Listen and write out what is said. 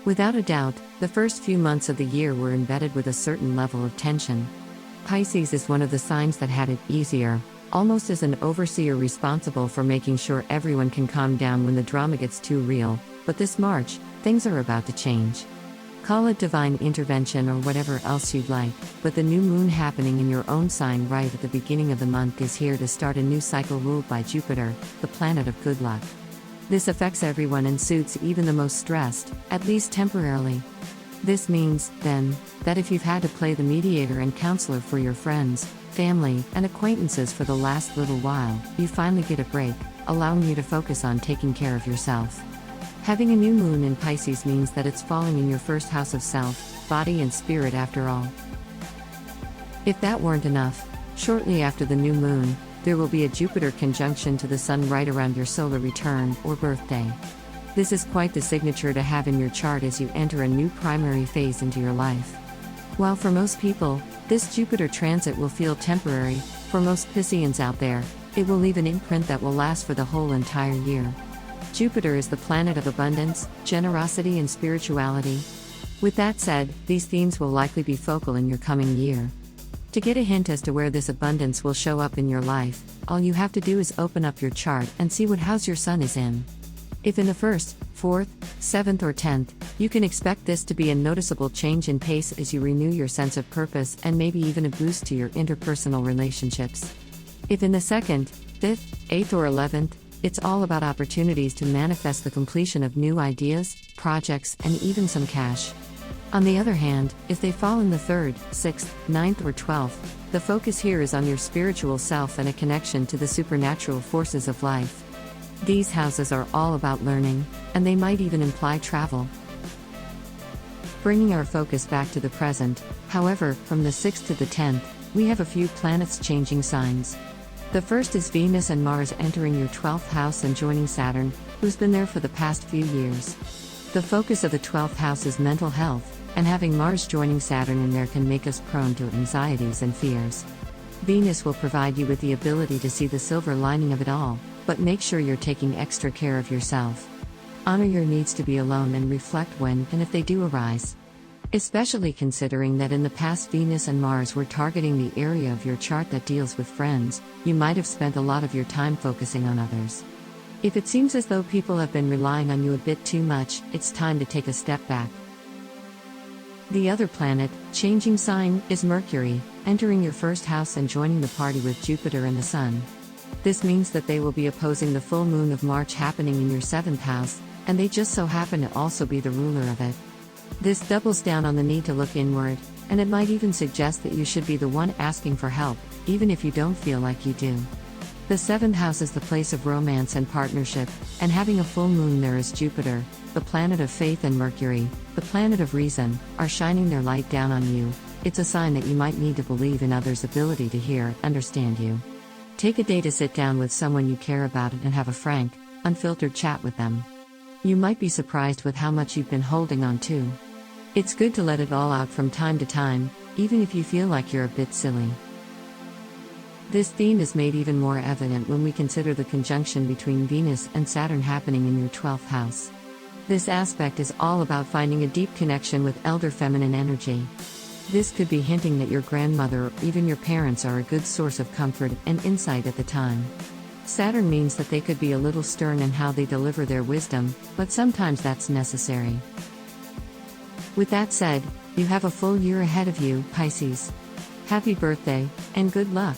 Without a doubt, the first few months of the year were embedded with a certain level of tension. Pisces is one of the signs that had it easier, almost as an overseer responsible for making sure everyone can calm down when the drama gets too real, but this March, things are about to change. Call it divine intervention or whatever else you'd like, but the new moon happening in your own sign right at the beginning of the month is here to start a new cycle ruled by Jupiter, the planet of good luck. This affects everyone and suits even the most stressed, at least temporarily. This means, then, that if you've had to play the mediator and counselor for your friends, family, and acquaintances for the last little while, you finally get a break, allowing you to focus on taking care of yourself. Having a new moon in Pisces means that it's falling in your first house of self, body and spirit after all. If that weren't enough, shortly after the new moon, there will be a Jupiter conjunction to the Sun right around your solar return or birthday. This is quite the signature to have in your chart as you enter a new primary phase into your life. While for most people, this Jupiter transit will feel temporary, for most Pisceans out there, it will leave an imprint that will last for the whole entire year. Jupiter is the planet of abundance, generosity and spirituality. With that said, these themes will likely be focal in your coming year. To get a hint as to where this abundance will show up in your life, all you have to do is open up your chart and see what house your sun is in. If in the 1st, 4th, 7th or 10th, you can expect this to be a noticeable change in pace as you renew your sense of purpose and maybe even a boost to your interpersonal relationships. If in the 2nd, 5th, 8th or 11th, it's all about opportunities to manifest the completion of new ideas, projects, and even some cash. On the other hand, if they fall in the 3rd, 6th, 9th or 12th, the focus here is on your spiritual self and a connection to the supernatural forces of life. These houses are all about learning, and they might even imply travel. Bringing our focus back to the present, however, from the 6th to the 10th, we have a few planets changing signs. The first is Venus and Mars entering your 12th house and joining Saturn, who's been there for the past few years. The focus of the 12th house is mental health, and having Mars joining Saturn in there can make us prone to anxieties and fears. Venus will provide you with the ability to see the silver lining of it all, but make sure you're taking extra care of yourself. Honor your needs to be alone and reflect when and if they do arise. Especially considering that in the past Venus and Mars were targeting the area of your chart that deals with friends, you might have spent a lot of your time focusing on others. If it seems as though people have been relying on you a bit too much, it's time to take a step back. The other planet, changing sign, is Mercury, entering your first house and joining the party with Jupiter and the Sun. This means that they will be opposing the full moon of March happening in your 7th house, and they just so happen to also be the ruler of it. This doubles down on the need to look inward, and it might even suggest that you should be the one asking for help, even if you don't feel like you do. The 7th house is the place of romance and partnership, and having a full moon there as Jupiter, the planet of faith, and Mercury, the planet of reason, are shining their light down on you. It's a sign that you might need to believe in others' ability to hear, understand you. Take a day to sit down with someone you care about and have a frank, unfiltered chat with them. You might be surprised with how much you've been holding on to. It's good to let it all out from time to time, even if you feel like you're a bit silly. This theme is made even more evident when we consider the conjunction between Venus and Saturn happening in your 12th house. This aspect is all about finding a deep connection with elder feminine energy. This could be hinting that your grandmother or even your parents are a good source of comfort and insight at the time. Saturn means that they could be a little stern in how they deliver their wisdom, but sometimes that's necessary. With that said, you have a full year ahead of you, Pisces. Happy birthday, and good luck!